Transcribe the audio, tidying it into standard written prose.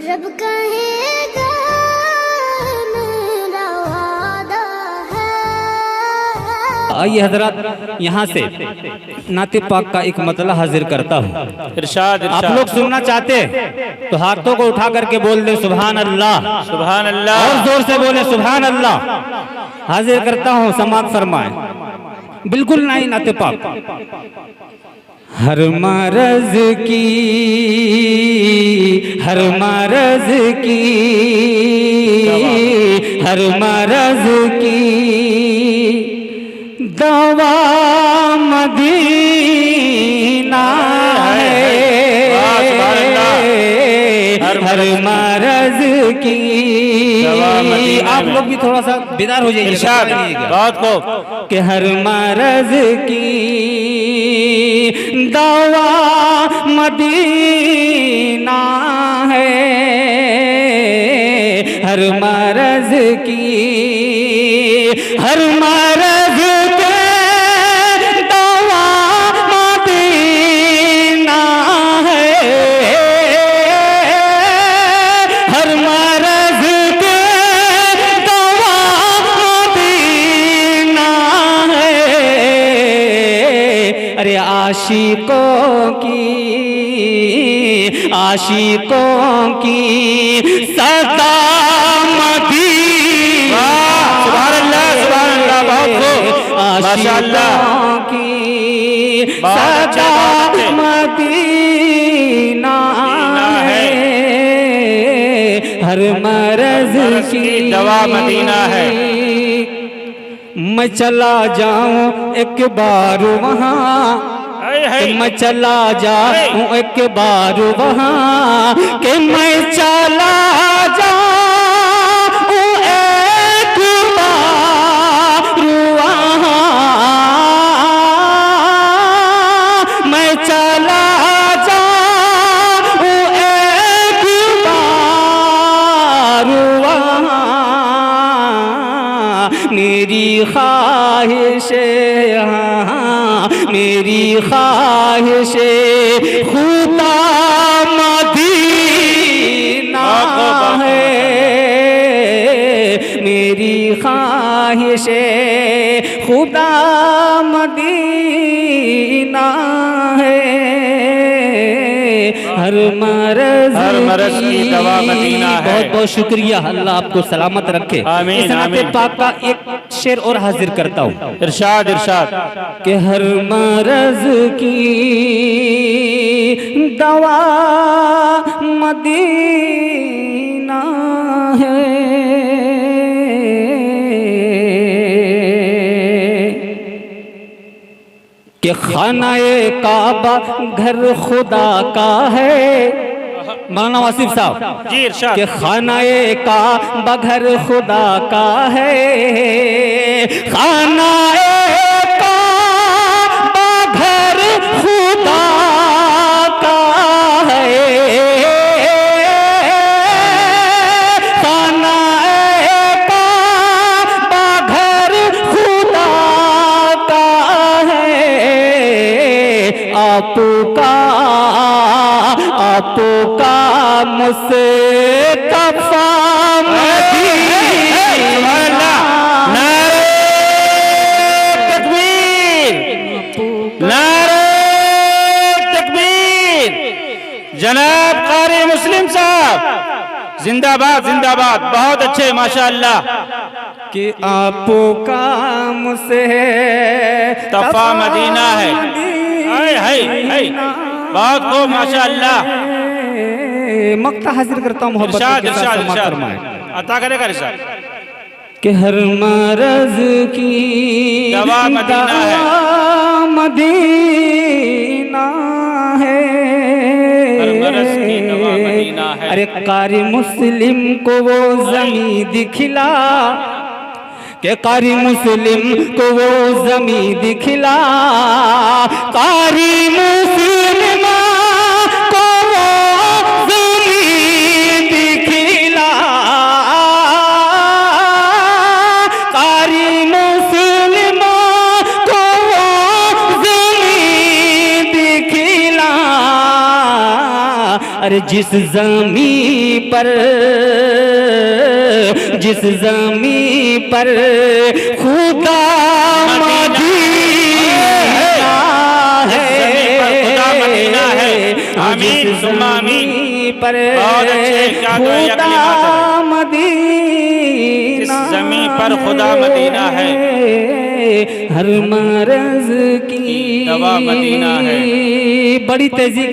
रब कहेगा मेरा वादा है। आइए हजरत, यहाँ से नाते पाक का एक मतला हाजिर करता हूँ। इरशाद आप लोग सुनना चाहते हैं तो हाथों को उठा करके बोल दे सुभान अल्लाह, सुभान अल्लाह, और जोर से बोले सुभान अल्लाह। हाजिर करता हूँ, समात फरमाए। बिल्कुल नहीं नाते पाक। हर मरज की, हर मरज की, हर मरज की दवा मदीना है। हर मरज की, आप लोग भी थोड़ा सा बेदार हो जाइए बात को कि हर मरज की दवा मदीना है। हर मरज की, हर मरज के दवा मदीना है। हर मरज के दवा मदीना है। अरे आशिकों की, आशिकों की सदा मदीना। सुभान अल्लाह, सुभान अल्लाह, बहुत खूब, माशाअल्लाह की सदा मदीना है। हर मरज की दवा मदीना है। मैं चला जाऊं एक बार वहाँ, मैं चला जाऊं एक बार वहाँ, कि मैं चला जाऊं एक बार वहाँ। मैं चला जाऊं एक बार वहाँ। मेरी ख्वाहिश, हाँ मेरी ख्वाहिश खुदा मदीना है। मेरी ख्वाहिश खुदा मदीना है। हर मरज की दवा मदीना है। बहुत बहुत शुक्रिया, अल्लाह आपको सलामत रखे। आमीन, इस नाते आमीन। पाक का एक शेर और हाजिर करता हूँ। इरशाद इरशाद कि हर मरज की दवा मदीना है। कि खानाए काबा घर खुदा का है। मौलाना वासिफ साहब जी, इरशाद। कि खानाए काबा घर खुदा का है। खानाए काबा घर खुदा का है। खानाए काबा घर खुदा का है। आपका मुस्तफा मदीना। नारे तकबीर, नारे तकबीर। जनाब कारी मुस्लिम साहब जिंदाबाद जिंदाबाद, बहुत अच्छे माशाअल्लाह। कि आपका मुस्तफा मदीना है। हाय बहुत खूब माशाअल्लाह। मक्ता हाजिर करता हूँ मोहब्बत इरशाद के साथ इरशाद समात इरशाद फरमाएं। अता करेगा इरशाद। कि हर मरज की दवा मदीना है। मदीना है। हर मरज की दवा मदीना है। अरे कारी मुस्लिम को वो जमी दिखला, के कारी मुस्लिम को वो जमी दिखला। कारी मुस्लिम को वो जमी दिखला। कारी मुस्लिम को वो जमी दिखला। अरे जिस ज़मीं पर खुदा मदीना है, आमीन सुम्मा आमीन। पर बहुत अच्छे, क्या दुआ या खुदा कलिमात है। मदीना जिस ज़मीं पर खुदा मदीना है, हर मर्ज की दवा मदीना है। बड़ी तेजी